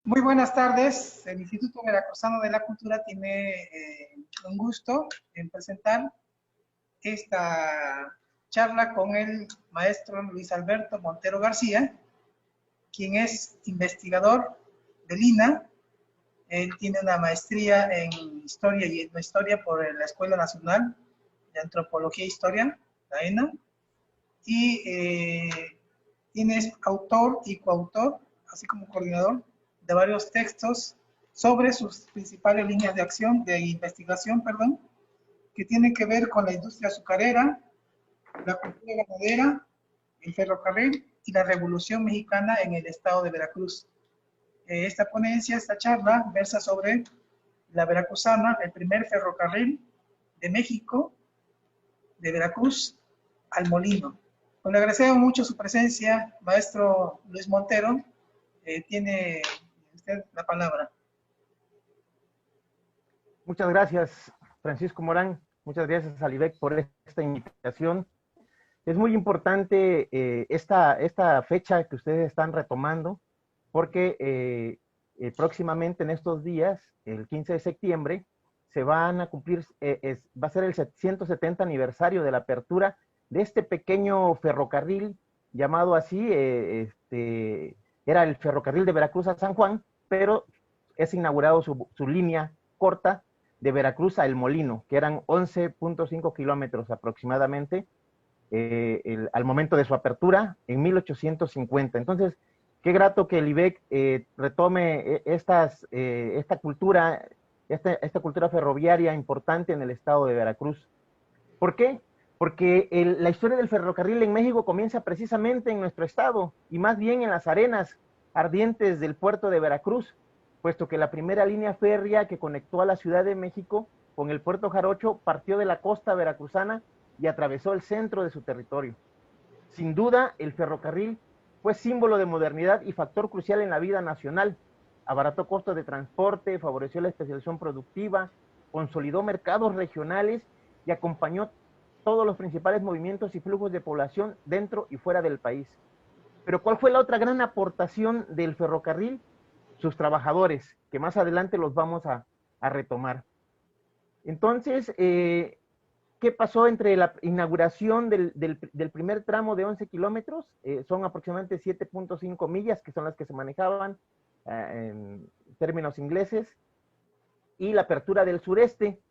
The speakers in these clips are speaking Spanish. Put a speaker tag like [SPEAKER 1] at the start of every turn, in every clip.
[SPEAKER 1] Muy buenas tardes. El Instituto Veracruzano de la Cultura tiene un gusto en presentar esta charla con el maestro Luis Alberto Montero García, quien es investigador del INA. Él tiene una maestría en Historia y Etnohistoria por la Escuela Nacional de Antropología e Historia, la ENA, y es autor y coautor, así como coordinador de varios textos sobre sus principales líneas de acción, de investigación, perdón, que tienen que ver con la industria azucarera, la cultura ganadera, el ferrocarril y la Revolución Mexicana en el estado de Veracruz. Esta ponencia, esta charla, versa sobre la Veracruzana, el primer ferrocarril de México, de Veracruz al Molino. Pues le agradecemos mucho su presencia, maestro Luis Montero. Tiene usted la palabra.
[SPEAKER 2] Muchas gracias, Francisco Morán. Muchas gracias a Libec por esta invitación. Es muy importante esta fecha que ustedes están retomando, porque próximamente en estos días, el 15 de septiembre, se van a cumplir, va a ser el 170 aniversario de la apertura de este pequeño ferrocarril llamado así, era el ferrocarril de Veracruz a San Juan, pero es inaugurado su línea corta de Veracruz a El Molino, que eran 11.5 kilómetros aproximadamente, al momento de su apertura en 1850. Entonces, qué grato que el IBEC retome esta cultura ferroviaria importante en el estado de Veracruz. ¿Por qué? Porque la historia del ferrocarril en México comienza precisamente en nuestro estado, y más bien en las arenas ardientes del puerto de Veracruz, puesto que la primera línea férrea que conectó a la Ciudad de México con el puerto Jarocho partió de la costa veracruzana y atravesó el centro de su territorio. Sin duda, el ferrocarril fue símbolo de modernidad y factor crucial en la vida nacional. Abarató costos de transporte, favoreció la especialización productiva, consolidó mercados regionales y acompañó todos los principales movimientos y flujos de población dentro y fuera del país. Pero ¿cuál fue la otra gran aportación del ferrocarril? Sus trabajadores, que más adelante los vamos a retomar. Entonces, ¿qué pasó entre la inauguración del primer tramo de 11 kilómetros? Son aproximadamente 7.5 millas, que son las que se manejaban en términos ingleses, y la apertura del sureste,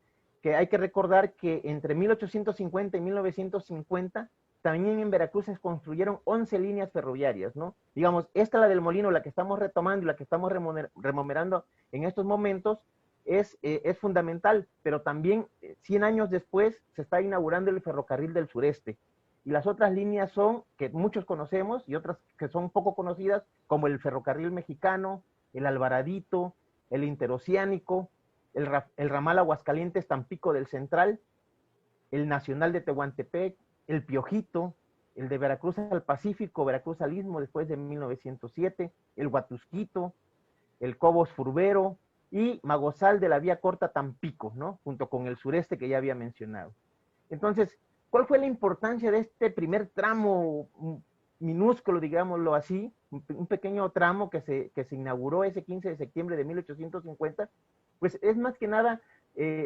[SPEAKER 2] que hay que recordar que entre 1850 y 1950, también en Veracruz se construyeron 11 líneas ferroviarias, ¿no? Digamos, esta, la del Molino, la que estamos retomando y la que estamos remodelando en estos momentos, es fundamental, pero también 100 años después se está inaugurando el ferrocarril del sureste. Y las otras líneas son, que muchos conocemos, y otras que son poco conocidas, como el ferrocarril mexicano, el Alvaradito, el interoceánico, el ramal Aguascalientes-Tampico del Central, el Nacional de Tehuantepec, el Piojito, el de Veracruz al Pacífico, Veracruz al Istmo después de 1907, el Huatusquito, el Cobos Furbero y Magosal de la Vía Corta Tampico, ¿no? Junto con el sureste que ya había mencionado. Entonces, ¿cuál fue la importancia de este primer tramo minúsculo, digámoslo así, un pequeño tramo que se inauguró ese 15 de septiembre de 1850? Pues es más que nada,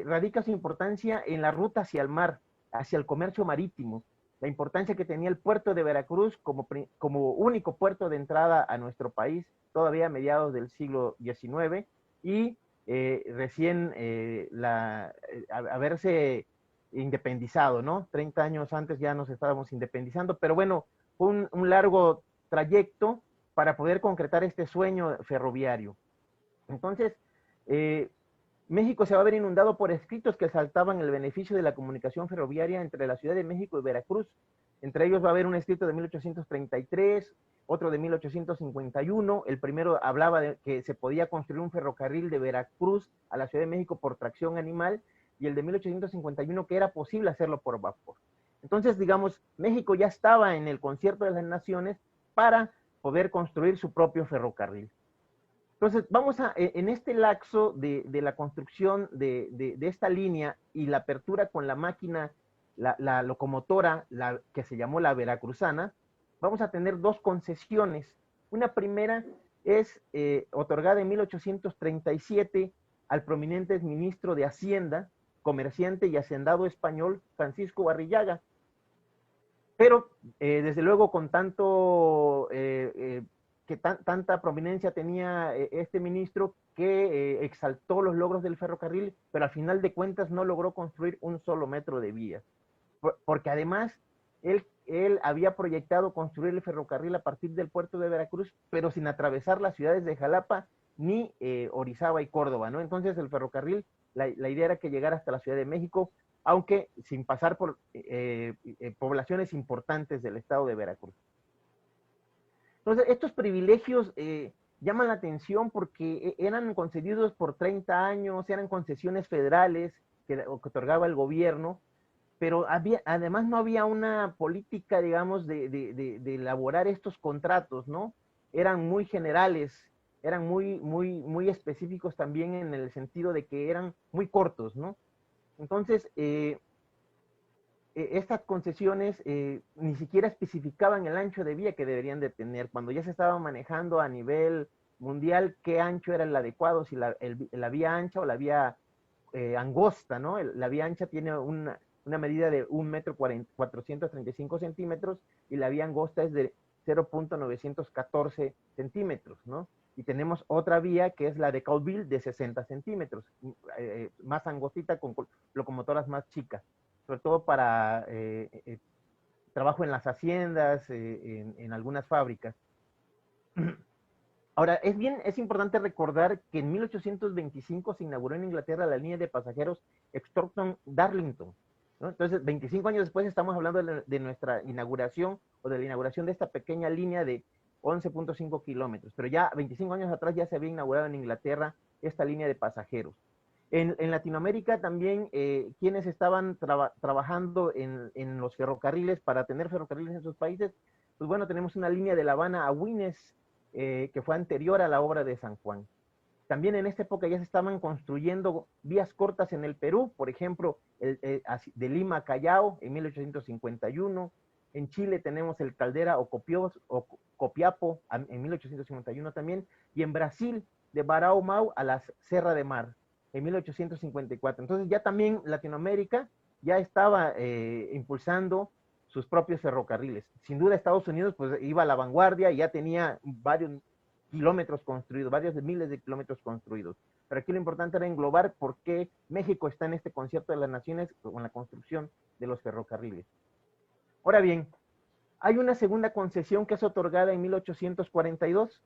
[SPEAKER 2] radica su importancia en la ruta hacia el mar, hacia el comercio marítimo, la importancia que tenía el puerto de Veracruz como único puerto de entrada a nuestro país, todavía a mediados del siglo XIX, y recién haberse independizado, ¿no? 30 años antes ya nos estábamos independizando, pero bueno, fue un largo trayecto para poder concretar este sueño ferroviario. Entonces, México se va a ver inundado por escritos que saltaban el beneficio de la comunicación ferroviaria entre la Ciudad de México y Veracruz. Entre ellos va a haber un escrito de 1833, otro de 1851. El primero hablaba de que se podía construir un ferrocarril de Veracruz a la Ciudad de México por tracción animal, y el de 1851 que era posible hacerlo por vapor. Entonces, digamos, México ya estaba en el concierto de las naciones para poder construir su propio ferrocarril. Entonces, vamos en este lapso de la construcción de esta línea y la apertura con la máquina, la locomotora, que se llamó la Veracruzana, vamos a tener dos concesiones. Una primera es otorgada en 1837 al prominente ministro de Hacienda, comerciante y hacendado español Francisco Barrillaga. Pero, desde luego, con tanta prominencia tenía este ministro que exaltó los logros del ferrocarril, pero al final de cuentas no logró construir un solo metro de vías. Porque además él había proyectado construir el ferrocarril a partir del puerto de Veracruz, pero sin atravesar las ciudades de Jalapa ni Orizaba y Córdoba, ¿no? Entonces el ferrocarril, la idea era que llegara hasta la Ciudad de México, aunque sin pasar por poblaciones importantes del estado de Veracruz. Entonces, estos privilegios llaman la atención porque eran concedidos por 30 años, eran concesiones federales que otorgaba el gobierno, pero además no había una política, digamos, de elaborar estos contratos, ¿no? Eran muy generales, eran muy específicos también en el sentido de que eran muy cortos, ¿no? Entonces, estas concesiones ni siquiera especificaban el ancho de vía que deberían de tener. Cuando ya se estaba manejando a nivel mundial qué ancho era el adecuado, si la vía ancha o la vía angosta, ¿no? La vía ancha tiene una medida de 1,435 centímetros y la vía angosta es de 0,914 centímetros, ¿no? Y tenemos otra vía que es la de Caudeville de 60 centímetros, más angostita con locomotoras más chicas, sobre todo para trabajo en las haciendas, en algunas fábricas. Ahora, es importante recordar que en 1825 se inauguró en Inglaterra la línea de pasajeros Stockton-Darlington, ¿no? Entonces, 25 años después estamos hablando de nuestra inauguración o de la inauguración de esta pequeña línea de 11,5 kilómetros, pero ya 25 años atrás ya se había inaugurado en Inglaterra esta línea de pasajeros. En Latinoamérica también, quienes estaban trabajando en los ferrocarriles para tener ferrocarriles en sus países, pues bueno, tenemos una línea de La Habana a Güines, que fue anterior a la obra de San Juan. También en esta época ya se estaban construyendo vías cortas en el Perú, por ejemplo, de Lima a Callao en 1851. En Chile tenemos el Caldera o Copiapo en 1851 también, y en Brasil de Barão Mau a la Serra de Mar en 1854. Entonces ya también Latinoamérica ya estaba impulsando sus propios ferrocarriles. Sin duda Estados Unidos pues iba a la vanguardia y ya tenía varios kilómetros construidos, varios miles de kilómetros construidos. Pero aquí lo importante era englobar por qué México está en este concierto de las naciones con la construcción de los ferrocarriles. Ahora bien, hay una segunda concesión que es otorgada en 1842,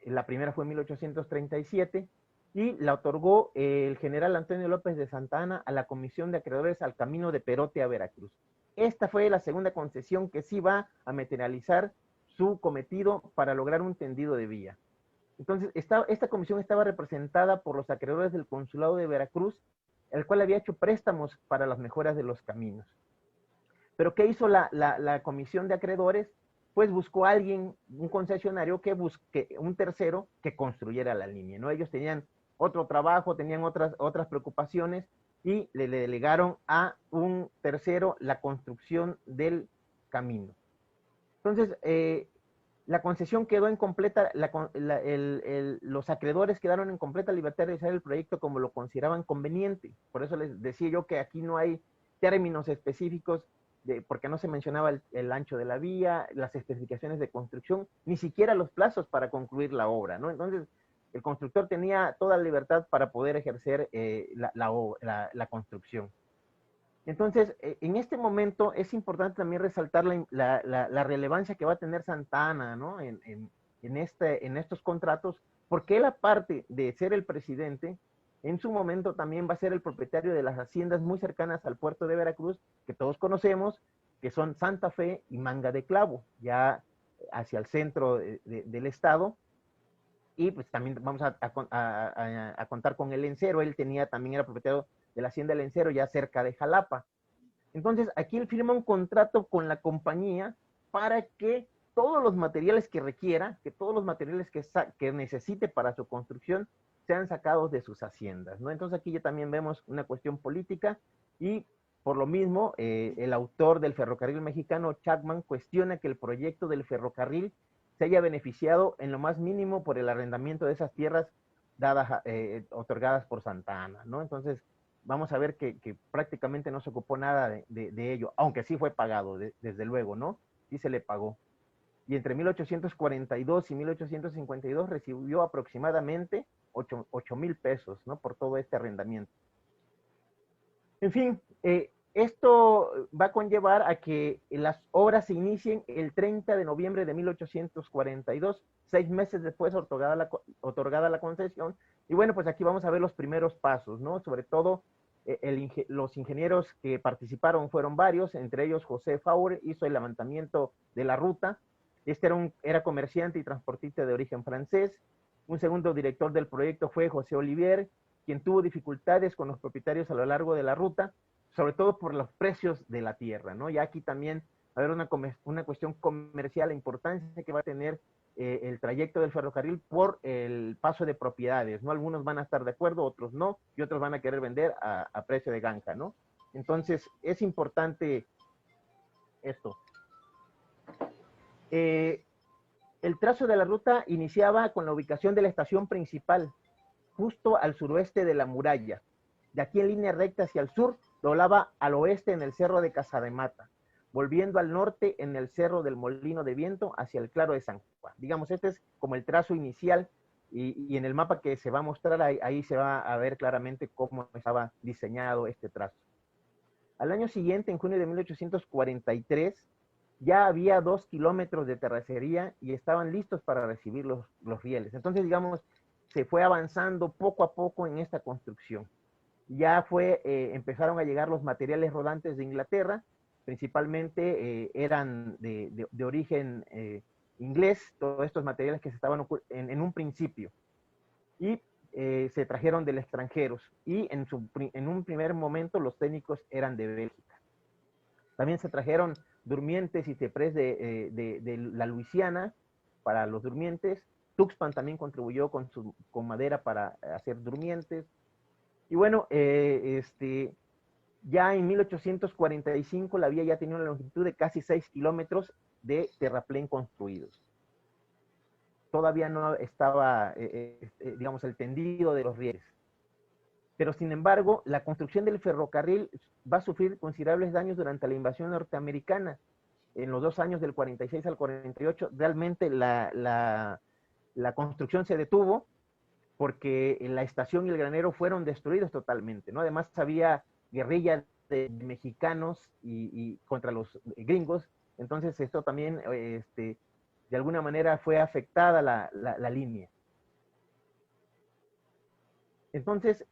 [SPEAKER 2] la primera fue en 1837, y la otorgó el general Antonio López de Santa Anna a la Comisión de Acreedores al Camino de Perote a Veracruz. Esta fue la segunda concesión que sí va a materializar su cometido para lograr un tendido de vía. Entonces, esta comisión estaba representada por los acreedores del Consulado de Veracruz, el cual había hecho préstamos para las mejoras de los caminos. Pero ¿qué hizo la comisión de acreedores? Pues buscó a alguien, un concesionario, un tercero que construyera la línea, ¿no? Ellos tenían otro trabajo, tenían otras preocupaciones y le delegaron a un tercero la construcción del camino. Entonces, la concesión quedó en completa, los acreedores quedaron en completa libertad de realizar el proyecto como lo consideraban conveniente. Por eso les decía yo que aquí no hay términos específicos, porque no se mencionaba el ancho de la vía, las especificaciones de construcción, ni siquiera los plazos para concluir la obra, ¿no? Entonces, el constructor tenía toda la libertad para poder ejercer la construcción. Entonces, en este momento es importante también resaltar la relevancia que va a tener Santa Anna, ¿no? en estos contratos, porque él, aparte de ser el presidente, en su momento también va a ser el propietario de las haciendas muy cercanas al puerto de Veracruz, que todos conocemos, que son Santa Fe y Manga de Clavo, ya hacia el centro del estado. Y pues también vamos a contar con el Lencero. Él también era propietario de la hacienda Lencero, ya cerca de Jalapa. Entonces, aquí él firma un contrato con la compañía para que todos los materiales que requiera, que todos los materiales que necesite para su construcción, sean sacados de sus haciendas, ¿no? Entonces aquí ya también vemos una cuestión política y por lo mismo el autor del ferrocarril mexicano, Chapman, cuestiona que el proyecto del ferrocarril se haya beneficiado en lo más mínimo por el arrendamiento de esas tierras dadas, otorgadas por Santa Ana, ¿no? Entonces, vamos a ver que prácticamente no se ocupó nada de ello, aunque sí fue pagado, desde luego, ¿no? Sí se le pagó. Y entre 1842 y 1852 recibió aproximadamente 8,000 pesos, ¿no? Por todo este arrendamiento. En fin, esto va a conllevar a que las obras se inicien el 30 de noviembre de 1842, 6 meses después otorgada la concesión. Y bueno, pues aquí vamos a ver los primeros pasos, ¿no? Sobre todo, los ingenieros que participaron fueron varios, entre ellos José Faure hizo el levantamiento de la ruta. Este era comerciante y transportista de origen francés. Un segundo director del proyecto fue José Olivier, quien tuvo dificultades con los propietarios a lo largo de la ruta, sobre todo por los precios de la tierra, ¿no? Ya aquí también va a haber una cuestión comercial, la importancia que va a tener el trayecto del ferrocarril por el paso de propiedades, ¿no? Algunos van a estar de acuerdo, otros no, y otros van a querer vender a precio de granja, ¿no? Entonces, es importante esto. El trazo de la ruta iniciaba con la ubicación de la estación principal, justo al suroeste de la muralla. De aquí en línea recta hacia el sur, doblaba al oeste en el cerro de Casademata, volviendo al norte en el cerro del Molino de Viento hacia el Claro de San Juan. Digamos, este es como el trazo inicial y en el mapa que se va a mostrar ahí se va a ver claramente cómo estaba diseñado este trazo. Al año siguiente, en junio de 1843, ya había 2 kilómetros de terracería y estaban listos para recibir los rieles. Entonces, digamos, se fue avanzando poco a poco en esta construcción. Ya empezaron a llegar los materiales rodantes de Inglaterra, principalmente eran de origen inglés, todos estos materiales que se estaban en un principio, y se trajeron del extranjero, y en un primer momento los técnicos eran de Bélgica. También se trajeron durmientes y ciprés de la Luisiana para los durmientes. Tuxpan también contribuyó con madera para hacer durmientes. Y bueno, ya en 1845 la vía ya tenía una longitud de casi 6 kilómetros de terraplén construidos. Todavía no estaba, digamos, el tendido de los rieles. Pero sin embargo, la construcción del ferrocarril va a sufrir considerables daños durante la invasión norteamericana. En los 2 años del 46 al 48, realmente la construcción se detuvo porque la estación y el granero fueron destruidos totalmente, ¿no? Además había guerrilla de mexicanos y contra los gringos, entonces esto también, de alguna manera fue afectada la línea. Entonces,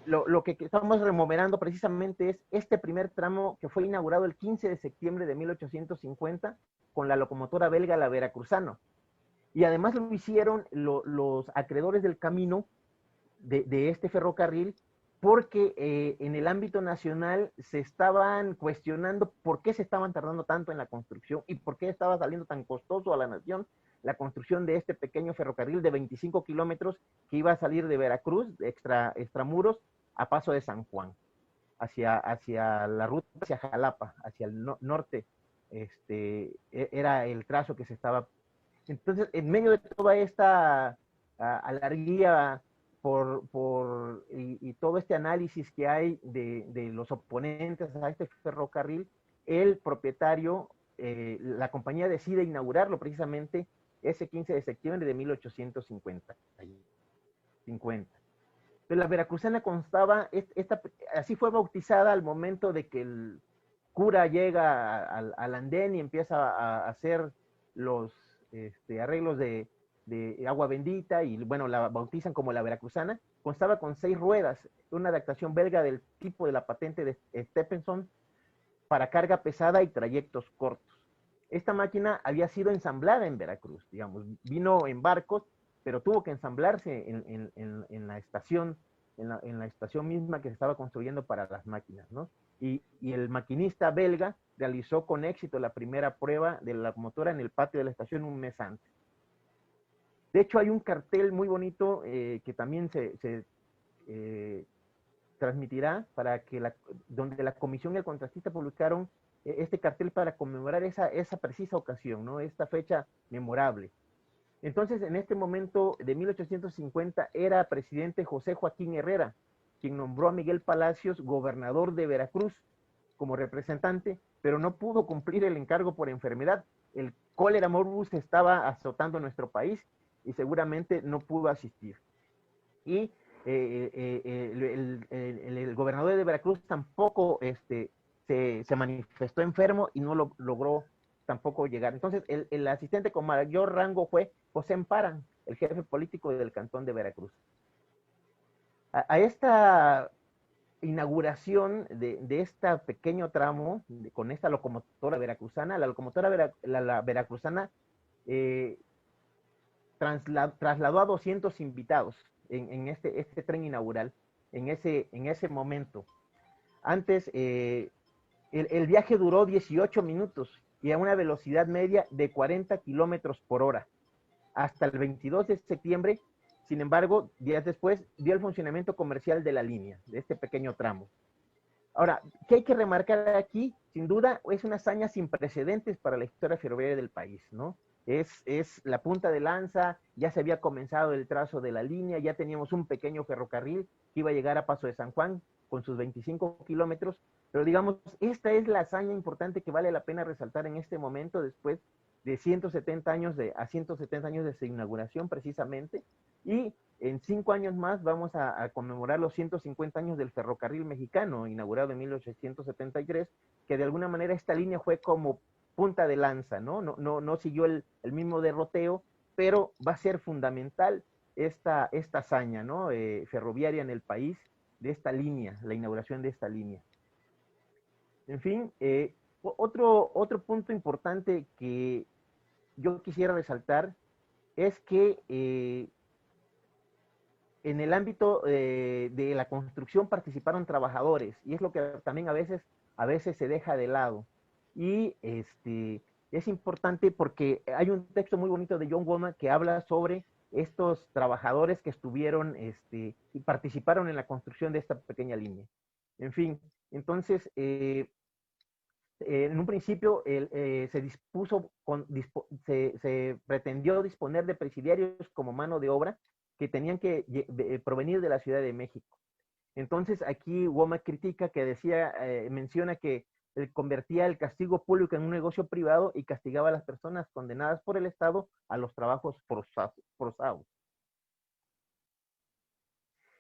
[SPEAKER 2] lo que estamos remodelando precisamente es este primer tramo que fue inaugurado el 15 de septiembre de 1850 con la locomotora belga La Veracruzano. Y además lo hicieron los acreedores del camino de este ferrocarril porque en el ámbito nacional se estaban cuestionando por qué se estaban tardando tanto en la construcción y por qué estaba saliendo tan costoso a la nación la construcción de este pequeño ferrocarril de 25 kilómetros que iba a salir de Veracruz, extramuros, a Paso de San Juan, hacia la ruta hacia Jalapa, hacia el norte. Era el trazo que se estaba. Entonces, en medio de toda esta alarguía y todo este análisis que hay de los oponentes a este ferrocarril, el propietario, la compañía decide inaugurarlo precisamente ese 15 de septiembre de 1850. Entonces, la Veracruzana constaba, así fue bautizada al momento de que el cura llega al andén y empieza a hacer los arreglos de agua bendita y bueno, la bautizan como la Veracruzana. Constaba con 6 ruedas, una adaptación belga del tipo de la patente de Stephenson para carga pesada y trayectos cortos. Esta máquina había sido ensamblada en Veracruz, digamos, vino en barcos, pero tuvo que ensamblarse en la estación, en la estación misma que se estaba construyendo para las máquinas, ¿no? Y el maquinista belga realizó con éxito la primera prueba de la locomotora en el patio de la estación un mes antes. De hecho, hay un cartel muy bonito que también se transmitirá para que donde la comisión y el contratista publicaron este cartel para conmemorar esa precisa ocasión, ¿no? Esta fecha memorable. Entonces, en este momento de 1850 era presidente José Joaquín Herrera, quien nombró a Miguel Palacios gobernador de Veracruz como representante, pero no pudo cumplir el encargo por enfermedad. El cólera morbus estaba azotando nuestro país y seguramente no pudo asistir. Y el gobernador de Veracruz tampoco se manifestó enfermo y no lo logró tampoco llegar. Entonces, el asistente con mayor rango fue José Emparan, el jefe político del cantón de Veracruz. A esta inauguración de este pequeño tramo con esta locomotora veracruzana, la locomotora la veracruzana trasladó a 200 invitados en este tren inaugural, en ese momento. Antes, el viaje duró 18 minutos y a una velocidad media de 40 kilómetros por hora. Hasta el 22 de septiembre, sin embargo, días después, dio el funcionamiento comercial de la línea, de este pequeño tramo. Ahora, ¿qué hay que remarcar aquí? Sin duda, es una hazaña sin precedentes para la historia ferroviaria del país, ¿no? Es la punta de lanza, ya se había comenzado el trazo de la línea, ya teníamos un pequeño ferrocarril que iba a llegar a Paso de San Juan con sus 25 kilómetros, pero digamos, esta es la hazaña importante que vale la pena resaltar en este momento, después de 170 años a 170 años de su inauguración precisamente, y en 5 años más vamos a conmemorar los 150 años del ferrocarril mexicano, inaugurado en 1873, que de alguna manera esta línea fue como punta de lanza, ¿no? No siguió el mismo derroteo, pero va a ser fundamental esta hazaña, ¿no? Ferroviaria en el país, de esta línea, la inauguración de esta línea. En fin, otro punto importante que yo quisiera resaltar es que en el ámbito de la construcción participaron trabajadores, y es lo que también a veces se deja de lado. Y es importante porque hay un texto muy bonito de John Womack que habla sobre estos trabajadores que estuvieron y participaron en la construcción de esta pequeña línea. En fin, entonces, en un principio se pretendió disponer de presidiarios como mano de obra que tenían que provenir de la Ciudad de México. Entonces aquí Womack critica que menciona que convertía el castigo público en un negocio privado y castigaba a las personas condenadas por el Estado a los trabajos forzados.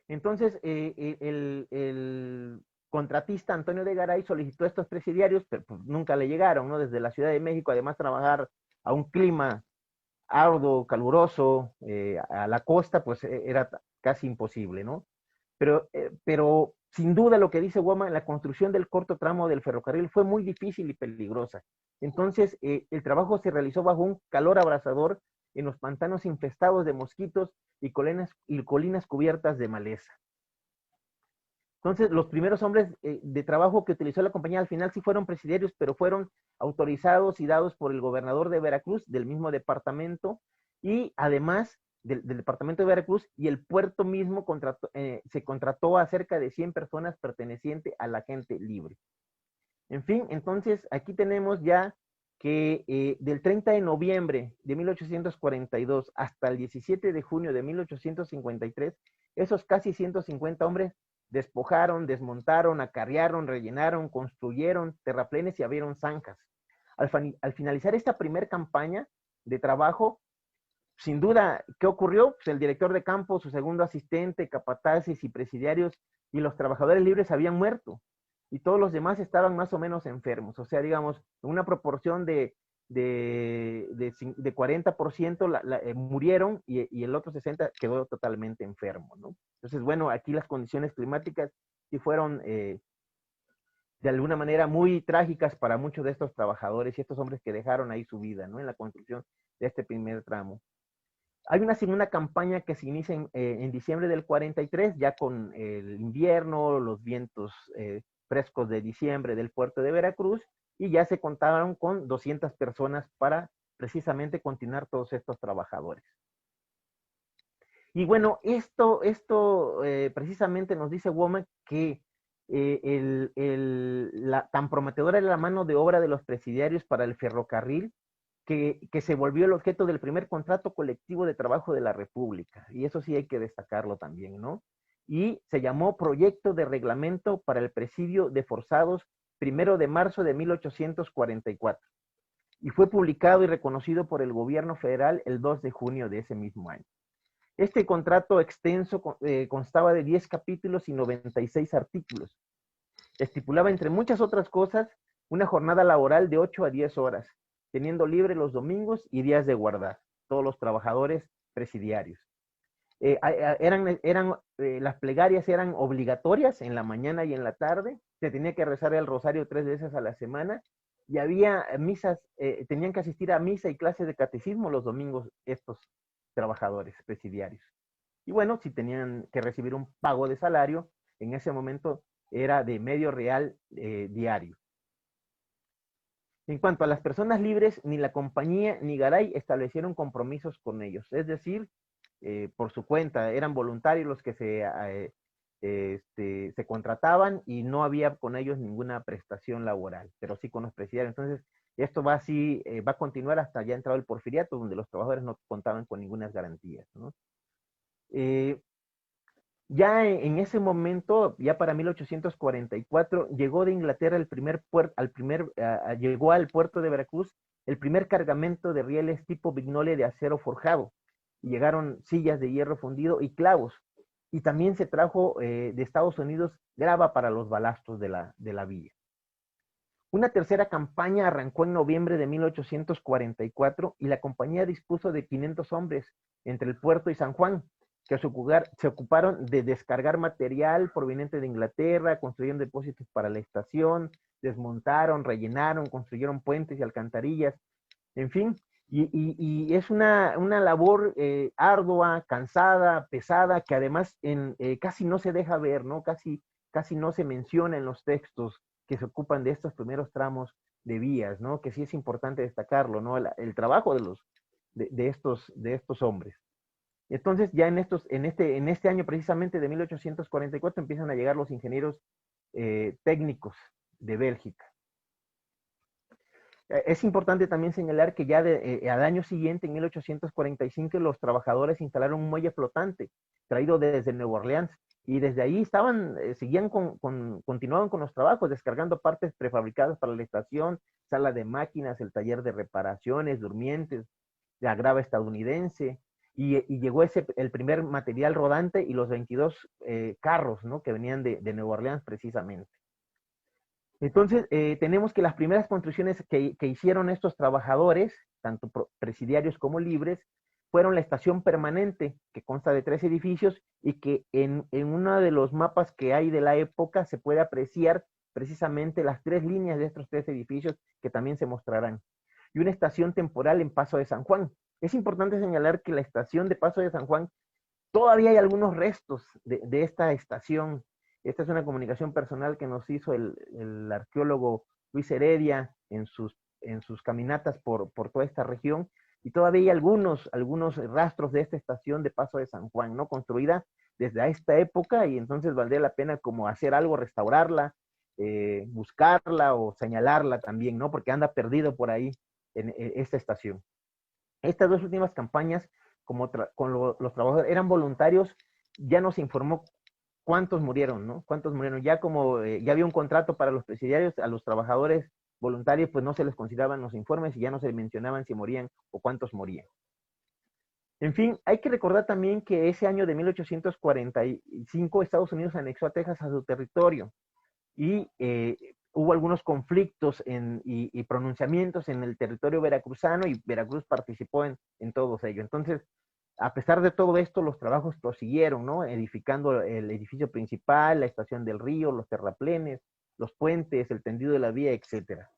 [SPEAKER 2] Entonces, el contratista Antonio de Garay solicitó estos presidiarios, pero pues, nunca le llegaron, ¿no? Desde la Ciudad de México, además trabajar a un clima arduo, caluroso, a la costa, pues era casi imposible, ¿no? Pero sin duda lo que dice Womack, la construcción del corto tramo del ferrocarril fue muy difícil y peligrosa. Entonces, el trabajo se realizó bajo un calor abrasador en los pantanos infestados de mosquitos y colinas cubiertas de maleza. Entonces, los primeros hombres de trabajo que utilizó la compañía al final sí fueron presidiarios, pero fueron autorizados y dados por el gobernador de Veracruz, del mismo departamento, y además del departamento de Veracruz, y el puerto mismo se contrató a cerca de 100 personas pertenecientes a la gente libre. En fin, entonces aquí tenemos ya que del 30 de noviembre de 1842 hasta el 17 de junio de 1853, esos casi 150 hombres despojaron, desmontaron, acarrearon, rellenaron, construyeron terraplenes y abrieron zanjas. Al finalizar esta primera campaña de trabajo, sin duda, ¿qué ocurrió? Pues el director de campo, su segundo asistente, capataces y presidiarios y los trabajadores libres habían muerto y todos los demás estaban más o menos enfermos. O sea, digamos, una proporción de 40% murieron y el otro 60% quedó totalmente enfermo, ¿no? Entonces, bueno, aquí las condiciones climáticas sí fueron de alguna manera muy trágicas para muchos de estos trabajadores y estos hombres que dejaron ahí su vida, ¿no? En la construcción de este primer tramo. Hay una segunda campaña que se inicia en diciembre del 43, ya con el invierno, los vientos frescos de diciembre del puerto de Veracruz, y ya se contaron con 200 personas para precisamente continuar todos estos trabajadores. Y bueno, esto precisamente nos dice Womack que tan prometedora era la mano de obra de los presidiarios para el ferrocarril, que se volvió el objeto del primer contrato colectivo de trabajo de la República. Y eso sí hay que destacarlo también, ¿no? Y se llamó Proyecto de Reglamento para el Presidio de Forzados, 1 de marzo de 1844. Y fue publicado y reconocido por el gobierno federal el 2 de junio de ese mismo año. Este contrato extenso constaba de 10 capítulos y 96 artículos. Estipulaba, entre muchas otras cosas, una jornada laboral de 8 a 10 horas, teniendo libre los domingos y días de guardar, todos los trabajadores presidiarios. Las plegarias eran obligatorias en la mañana y en la tarde, se tenía que rezar el rosario 3 veces a la semana, y había misas, tenían que asistir a misa y clases de catecismo los domingos estos trabajadores presidiarios. Y bueno, si tenían que recibir un pago de salario, en ese momento era de medio real diario. En cuanto a las personas libres, ni la compañía ni Garay establecieron compromisos con ellos. Es decir, por su cuenta, eran voluntarios los que se contrataban y no había con ellos ninguna prestación laboral, pero sí con los presidiarios. Entonces, esto va así, va a continuar hasta ya entrado el porfiriato, donde los trabajadores no contaban con ninguna garantías, ¿no? Ya en ese momento, ya para 1844, llegó de Inglaterra llegó al puerto de Veracruz el primer cargamento de rieles tipo Vignole de acero forjado. Y llegaron sillas de hierro fundido y clavos. Y también se trajo de Estados Unidos grava para los balastros de la villa. Una tercera campaña arrancó en noviembre de 1844 y la compañía dispuso de 500 hombres entre el puerto y San Juan, que se ocuparon de descargar material proveniente de Inglaterra, construyeron depósitos para la estación, desmontaron, rellenaron, construyeron puentes y alcantarillas, en fin, y es una labor ardua, cansada, pesada, que además casi no se deja ver, ¿no? Casi no se menciona en los textos que se ocupan de estos primeros tramos de vías, ¿no? Que sí es importante destacarlo, ¿no? El trabajo de estos hombres. Entonces, ya en este año precisamente de 1844 empiezan a llegar los ingenieros técnicos de Bélgica. Es importante también señalar que ya al año siguiente, en 1845, los trabajadores instalaron un muelle flotante traído desde Nueva Orleans, y desde ahí continuaban con los trabajos, descargando partes prefabricadas para la estación, sala de máquinas, el taller de reparaciones, durmientes, la grava estadounidense, y llegó el primer material rodante y los 22 carros, ¿no? Que venían de Nueva Orleans precisamente. Entonces, tenemos que las primeras construcciones que hicieron estos trabajadores, tanto presidiarios como libres, fueron la estación permanente, que consta de 3 edificios, y que en uno de los mapas que hay de la época se puede apreciar precisamente las 3 líneas de estos 3 edificios que también se mostrarán. Y una estación temporal en Paso de San Juan. Es importante señalar que la estación de Paso de San Juan, todavía hay algunos restos de esta estación. Esta es una comunicación personal que nos hizo el arqueólogo Luis Heredia en sus caminatas por toda esta región, y todavía hay algunos rastros de esta estación de Paso de San Juan, ¿no? Construida desde esta época, y entonces valdría la pena como hacer algo, restaurarla, buscarla o señalarla también, ¿no? Porque anda perdido por ahí en esta estación. Estas 2 últimas campañas, los trabajadores eran voluntarios, ya nos informó cuántos murieron, ¿no? Cuántos murieron. Ya ya había un contrato para los presidiarios, a los trabajadores voluntarios pues no se les consideraban los informes y ya no se mencionaban si morían o cuántos morían. En fin, hay que recordar también que ese año de 1845 Estados Unidos anexó a Texas a su territorio, y hubo algunos conflictos y pronunciamientos en el territorio veracruzano, y Veracruz participó en todos ellos. Entonces, a pesar de todo esto, los trabajos prosiguieron, ¿no? Edificando el edificio principal, la estación del río, los terraplenes, los puentes, el tendido de la vía, etcétera.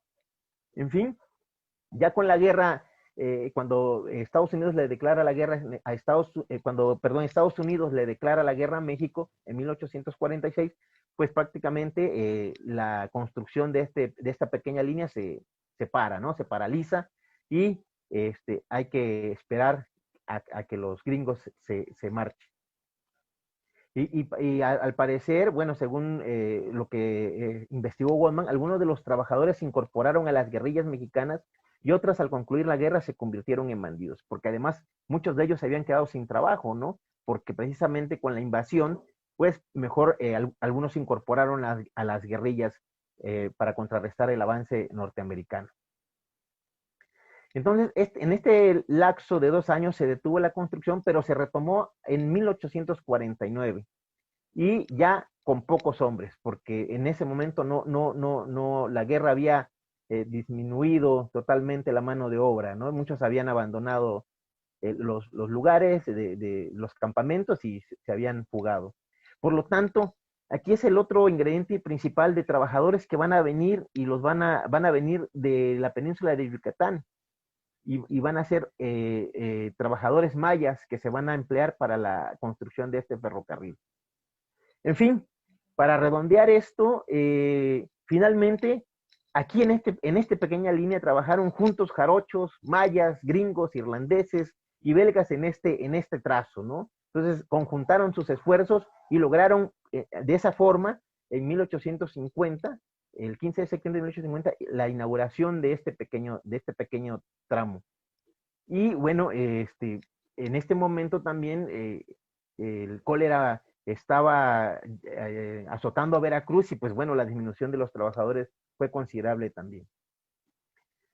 [SPEAKER 2] En fin, ya con la guerra, cuando Estados Unidos le declara la guerra a Estados Unidos le declara la guerra a México en 1846, pues prácticamente la construcción de esta pequeña línea se para, ¿no? Se paraliza, y hay que esperar a que los gringos se marchen. Al parecer, bueno, según lo que investigó Goldman, algunos de los trabajadores se incorporaron a las guerrillas mexicanas y otras al concluir la guerra se convirtieron en bandidos, porque además muchos de ellos se habían quedado sin trabajo, ¿no? Porque precisamente con la invasión, pues mejor algunos se incorporaron a las guerrillas para contrarrestar el avance norteamericano. Entonces, en este lapso de 2 años se detuvo la construcción, pero se retomó en 1849 y ya con pocos hombres, porque en ese momento la guerra había disminuido totalmente la mano de obra, ¿no? Muchos habían abandonado los lugares de los campamentos y se habían fugado. Por lo tanto, aquí es el otro ingrediente principal de trabajadores que van a venir y van a venir de la península de Yucatán y van a ser trabajadores mayas que se van a emplear para la construcción de este ferrocarril. En fin, para redondear esto, finalmente, aquí en esta pequeña línea trabajaron juntos jarochos, mayas, gringos, irlandeses y belgas en este trazo, ¿no? Entonces, conjuntaron sus esfuerzos y lograron de esa forma, en 1850, el 15 de septiembre de 1850, la inauguración de este pequeño tramo. Y bueno, en este momento también el cólera estaba azotando a Veracruz y pues bueno, la disminución de los trabajadores fue considerable también.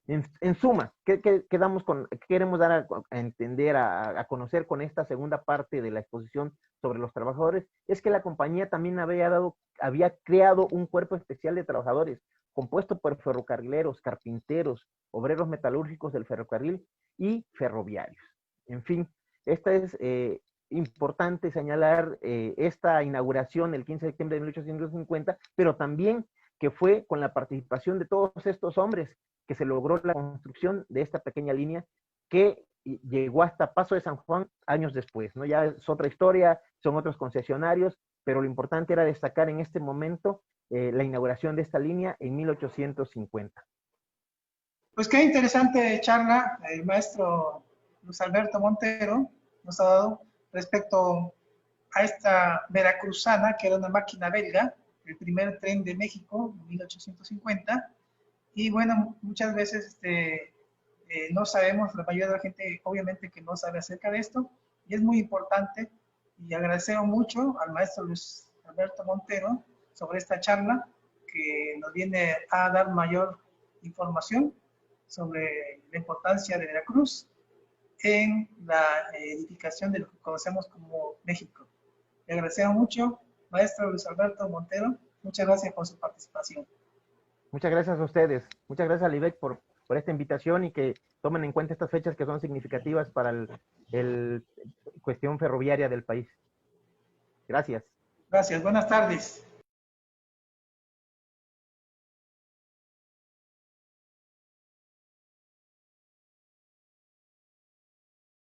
[SPEAKER 2] En suma, ¿qué queremos dar a entender, a conocer con esta segunda parte de la exposición sobre los trabajadores? Es que la compañía también había creado un cuerpo especial de trabajadores, compuesto por ferrocarrileros, carpinteros, obreros metalúrgicos del ferrocarril y ferroviarios. En fin, esta es importante señalar esta inauguración el 15 de septiembre de 1850, pero también que fue con la participación de todos estos hombres que se logró la construcción de esta pequeña línea que llegó hasta Paso de San Juan años después, ¿no? Ya es otra historia, son otros concesionarios, pero lo importante era destacar en este momento la inauguración de esta línea en 1850.
[SPEAKER 1] Pues qué interesante charla el maestro Luis Alberto Montero nos ha dado respecto a esta veracruzana, que era una máquina belga, el primer tren de México en 1850. Y bueno, muchas veces no sabemos, la mayoría de la gente obviamente que no sabe acerca de esto, y es muy importante, y agradecemos mucho al maestro Luis Alberto Montero sobre esta charla, que nos viene a dar mayor información sobre la importancia de Veracruz en la edificación de lo que conocemos como México. Le agradecemos mucho, maestro Luis Alberto Montero, muchas gracias por su participación.
[SPEAKER 2] Muchas gracias a ustedes, muchas gracias a Livec por esta invitación y que tomen en cuenta estas fechas que son significativas para el cuestión ferroviaria del país. Gracias.
[SPEAKER 1] Gracias, buenas tardes.